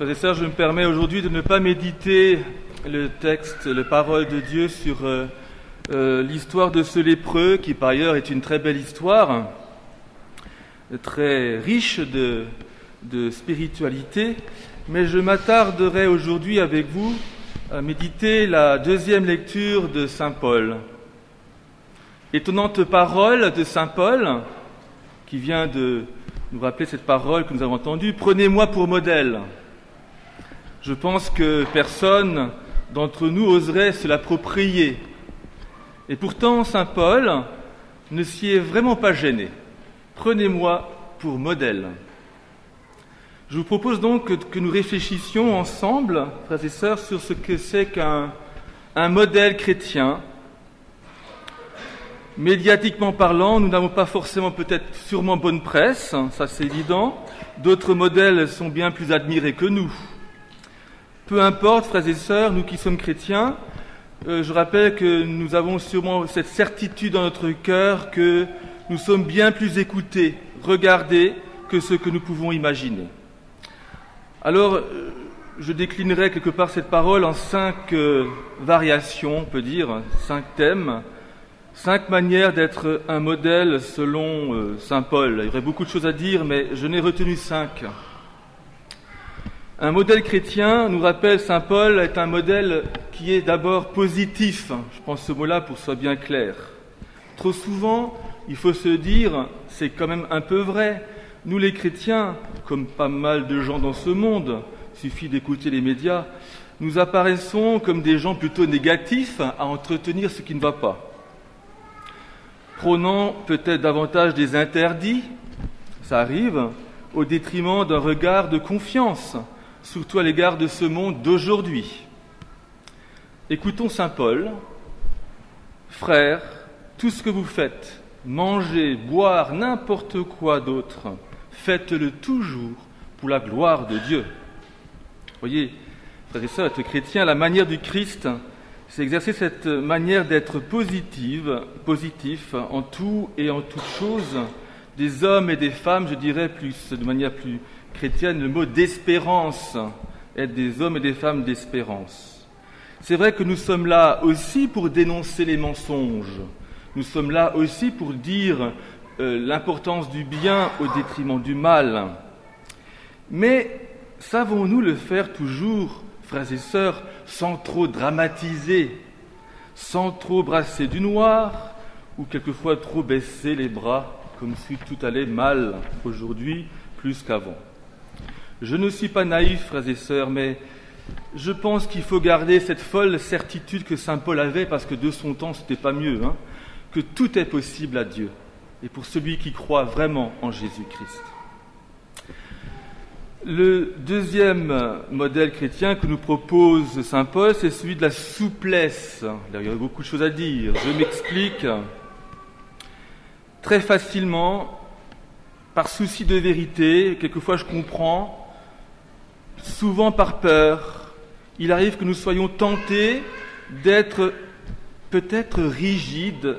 Frères et sœurs, je me permets aujourd'hui de ne pas méditer le texte, les paroles de Dieu sur l'histoire de ce lépreux, qui par ailleurs est une très belle histoire, très riche de spiritualité, mais je m'attarderai aujourd'hui avec vous à méditer la deuxième lecture de Saint Paul. Étonnante parole de Saint Paul, qui vient de nous rappeler cette parole que nous avons entendue, « Prenez-moi pour modèle ». Je pense que personne d'entre nous oserait se l'approprier. Et pourtant, Saint Paul ne s'y est vraiment pas gêné. Prenez-moi pour modèle. Je vous propose donc que nous réfléchissions ensemble, frères et sœurs, sur ce que c'est qu'un modèle chrétien. Médiatiquement parlant, nous n'avons pas forcément sûrement bonne presse, ça c'est évident. D'autres modèles sont bien plus admirés que nous. Peu importe, frères et sœurs, nous qui sommes chrétiens, je rappelle que nous avons sûrement cette certitude dans notre cœur que nous sommes bien plus écoutés, regardés, que ce que nous pouvons imaginer. Alors, je déclinerai quelque part cette parole en 5 variations, on peut dire, 5 thèmes, 5 manières d'être un modèle selon Saint Paul. Il y aurait beaucoup de choses à dire, mais je n'ai retenu 5. Un modèle chrétien, nous rappelle Saint Paul, est un modèle qui est d'abord positif. Je prends ce mot-là pour que ce soit bien clair. Trop souvent, il faut se dire, c'est quand même un peu vrai, nous les chrétiens, comme pas mal de gens dans ce monde, il suffit d'écouter les médias, nous apparaissons comme des gens plutôt négatifs à entretenir ce qui ne va pas. Prônant peut-être davantage des interdits, ça arrive, au détriment d'un regard de confiance, surtout à l'égard de ce monde d'aujourd'hui. Écoutons Saint Paul. Frères, tout ce que vous faites, manger, boire, n'importe quoi d'autre, faites-le toujours pour la gloire de Dieu. Voyez, frères et sœurs, être chrétien, la manière du Christ, c'est exercer cette manière d'être positif en tout et en toutes choses, des hommes et des femmes, je dirais de manière plus chrétienne, le mot d'espérance, être des hommes et des femmes d'espérance. C'est vrai que nous sommes là aussi pour dénoncer les mensonges. Nous sommes là aussi pour dire l'importance du bien au détriment du mal. Mais savons-nous le faire toujours, frères et sœurs, sans trop dramatiser, sans trop brasser du noir, ou quelquefois trop baisser les bras, comme si tout allait mal aujourd'hui, plus qu'avant. Je ne suis pas naïf, frères et sœurs, mais je pense qu'il faut garder cette folle certitude que saint Paul avait, parce que de son temps, c'était pas mieux, que tout est possible à Dieu, et pour celui qui croit vraiment en Jésus-Christ. Le deuxième modèle chrétien que nous propose saint Paul, c'est celui de la souplesse. Il y a beaucoup de choses à dire. Je m'explique. Très facilement, par souci de vérité, quelquefois je comprends, souvent par peur, il arrive que nous soyons tentés d'être peut-être rigides.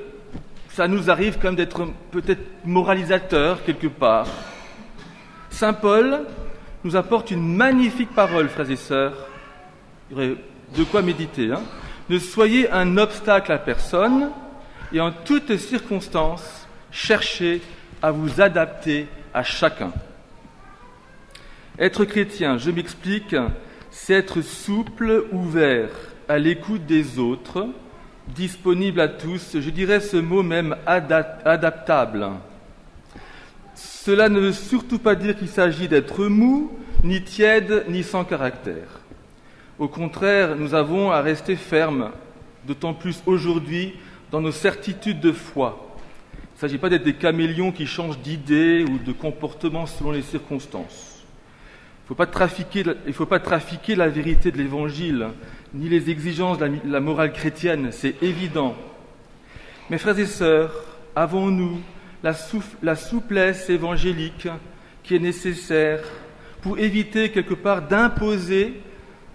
Ça nous arrive quand même d'être peut-être moralisateurs quelque part. Saint Paul nous apporte une magnifique parole, frères et sœurs. Il y aurait de quoi méditer. Ne soyez un obstacle à personne et en toutes circonstances, cherchez à vous adapter à chacun. Être chrétien, je m'explique, c'est être souple, ouvert, à l'écoute des autres, disponible à tous, je dirais ce mot même adaptable. Cela ne veut surtout pas dire qu'il s'agit d'être mou, ni tiède, ni sans caractère. Au contraire, nous avons à rester fermes, d'autant plus aujourd'hui, dans nos certitudes de foi. Il ne s'agit pas d'être des caméléons qui changent d'idées ou de comportement selon les circonstances. Il ne faut pas trafiquer la vérité de l'Évangile, ni les exigences de la morale chrétienne, c'est évident. Mais frères et sœurs, avons-nous la souplesse évangélique qui est nécessaire pour éviter quelque part d'imposer,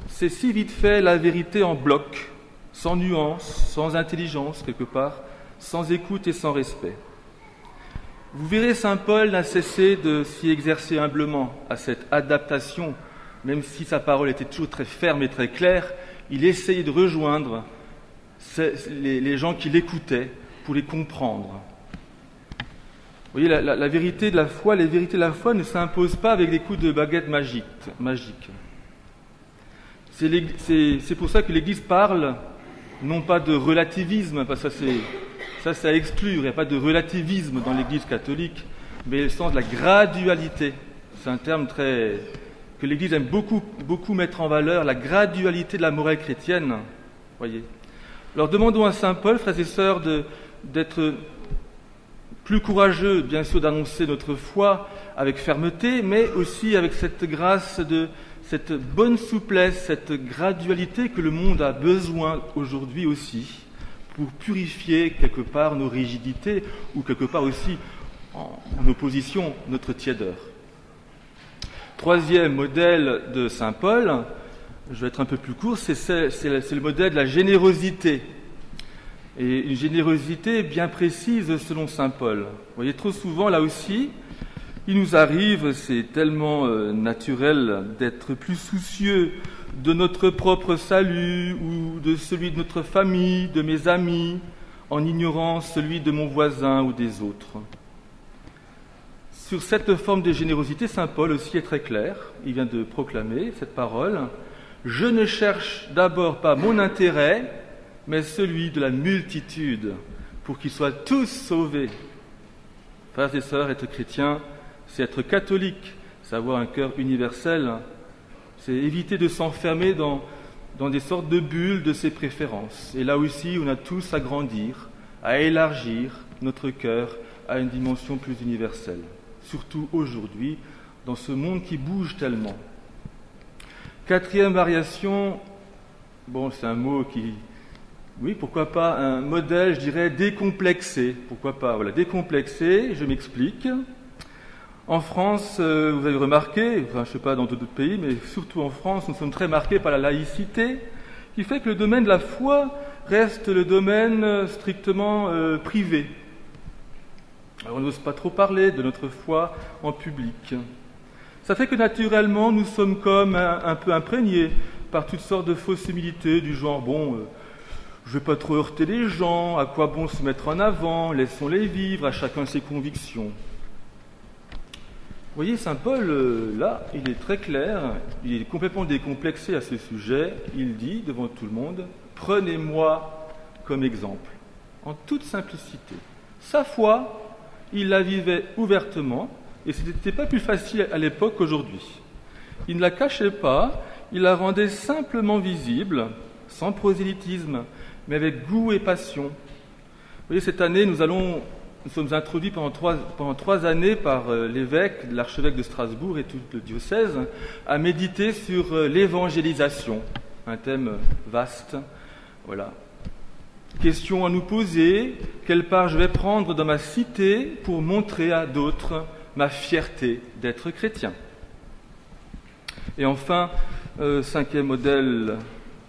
c'est si vite fait, la vérité en bloc, sans nuance, sans intelligence quelque part, sans écoute et sans respect. Vous verrez, saint Paul n'a cessé de s'y exercer humblement à cette adaptation même si sa parole était toujours très ferme et très claire, il essayait de rejoindre les gens qui l'écoutaient pour les comprendre. Vous voyez, la vérité de la foi, les vérités de la foi ne s'imposent pas avec des coups de baguette magique. C'est pour ça que l'Église parle non pas de relativisme, parce que ça à exclure, il n'y a pas de relativisme dans l'Église catholique, mais le sens de la gradualité. C'est un terme que l'Église aime beaucoup mettre en valeur, la gradualité de la morale chrétienne. Voyez. Alors demandons à saint Paul, frères et sœurs, d'être plus courageux, bien sûr, d'annoncer notre foi avec fermeté, mais aussi avec cette grâce cette bonne souplesse, cette gradualité que le monde a besoin aujourd'hui aussi, pour purifier quelque part nos rigidités, ou quelque part aussi, en opposition, notre tiédeur. Troisième modèle de saint Paul, je vais être un peu plus court, c'est le modèle de la générosité. Et une générosité bien précise selon saint Paul. Vous voyez, trop souvent, là aussi, il nous arrive, c'est tellement naturel d'être plus soucieux de notre propre salut ou de celui de notre famille, de mes amis, en ignorant celui de mon voisin ou des autres. Sur cette forme de générosité, saint Paul aussi est très clair. Il vient de proclamer cette parole. « Je ne cherche d'abord pas mon intérêt, mais celui de la multitude, pour qu'ils soient tous sauvés. » Frères et sœurs, être chrétien, c'est être catholique, c'est avoir un cœur universel, c'est éviter de s'enfermer dans des sortes de bulles de ses préférences. Et là aussi, on a tous à grandir, à élargir notre cœur à une dimension plus universelle, surtout aujourd'hui, dans ce monde qui bouge tellement. Quatrième variation, c'est un mot qui... Oui, pourquoi pas un modèle, je dirais, décomplexé. Pourquoi pas, décomplexé, je m'explique. En France, vous avez remarqué, je ne sais pas dans d'autres pays, mais surtout en France, nous sommes très marqués par la laïcité, qui fait que le domaine de la foi reste le domaine strictement privé. Alors, on n'ose pas trop parler de notre foi en public. Ça fait que naturellement, nous sommes comme un peu imprégnés par toutes sortes de fausses humilités du genre, je ne vais pas trop heurter les gens, à quoi bon se mettre en avant, laissons-les vivre, à chacun ses convictions. Vous voyez, saint Paul, là, il est très clair, il est complètement décomplexé à ce sujet. Il dit devant tout le monde, « Prenez-moi comme exemple, en toute simplicité. » Sa foi, il la vivait ouvertement, et ce n'était pas plus facile à l'époque qu'aujourd'hui. Il ne la cachait pas, il la rendait simplement visible, sans prosélytisme, mais avec goût et passion. Vous voyez, cette année, nous sommes introduits pendant trois années par l'évêque, l'archevêque de Strasbourg et tout le diocèse, à méditer sur l'évangélisation, un thème vaste. Voilà. Question à nous poser, quelle part je vais prendre dans ma cité pour montrer à d'autres ma fierté d'être chrétien. Et enfin, cinquième modèle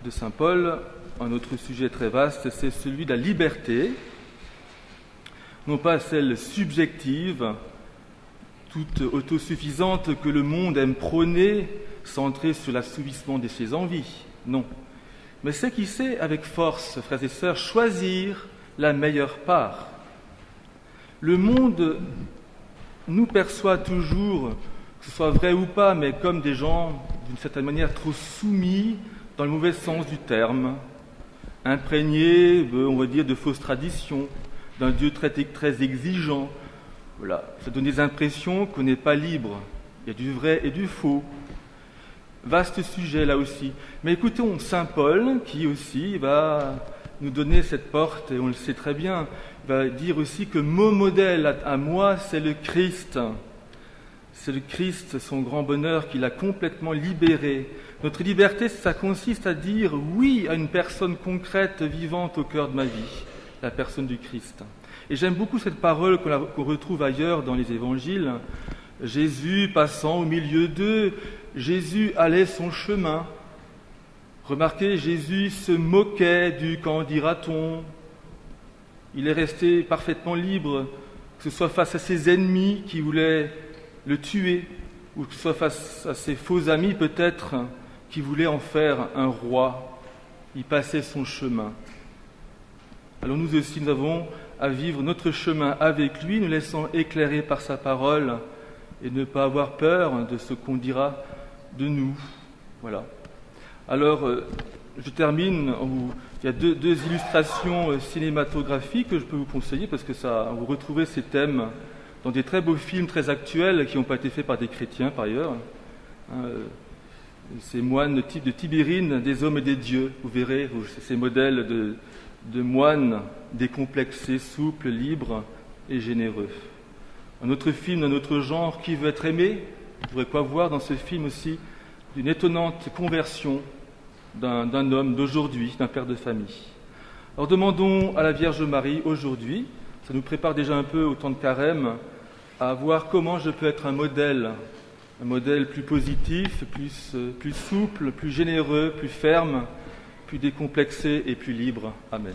de saint Paul, un autre sujet très vaste, c'est celui de la liberté, non pas celle subjective, toute autosuffisante que le monde aime prôner, centrée sur l'assouvissement de ses envies, non. Mais c'est qui sait, avec force, frères et sœurs, choisir la meilleure part. Le monde nous perçoit toujours, que ce soit vrai ou pas, mais comme des gens, d'une certaine manière, trop soumis, dans le mauvais sens du terme, imprégnés, on va dire, de fausses traditions, d'un Dieu très exigeant. Voilà, ça donne des impressions qu'on n'est pas libre. Il y a du vrai et du faux. Vaste sujet là aussi. Mais écoutons saint Paul qui aussi va nous donner cette porte, et on le sait très bien, va dire aussi que mon modèle à moi, c'est le Christ. C'est le Christ, son grand bonheur, qui l'a complètement libéré. Notre liberté, ça consiste à dire oui à une personne concrète, vivante au cœur de ma vie, la personne du Christ. Et j'aime beaucoup cette parole qu'on retrouve ailleurs dans les évangiles. Jésus passant au milieu d'eux, Jésus allait son chemin. Remarquez, Jésus se moquait du « qu'en dira-t-on ». Il est resté parfaitement libre, que ce soit face à ses ennemis qui voulaient le tuer, ou que ce soit face à ses faux amis peut-être, qui voulaient en faire un roi. Il passait son chemin. Alors nous aussi, nous avons à vivre notre chemin avec lui, nous laissant éclairer par sa parole et ne pas avoir peur de ce qu'on dira de nous. Voilà. Alors, je termine. Il y a deux illustrations cinématographiques que je peux vous conseiller parce que vous retrouvez ces thèmes dans des très beaux films très actuels qui n'ont pas été faits par des chrétiens par ailleurs. Ces moines de Tibérine, des hommes et des dieux, vous verrez, ces modèles de moines décomplexés, souples, libres et généreux. Un autre film d'un autre genre, Qui veut être aimé? Vous pourrez quoi voir dans ce film aussi d'une étonnante conversion d'un homme d'aujourd'hui, d'un père de famille. Alors demandons à la Vierge Marie aujourd'hui, ça nous prépare déjà un peu au temps de carême, à voir comment je peux être un modèle plus positif, plus souple, plus généreux, plus ferme, plus décomplexé et plus libre. Amen.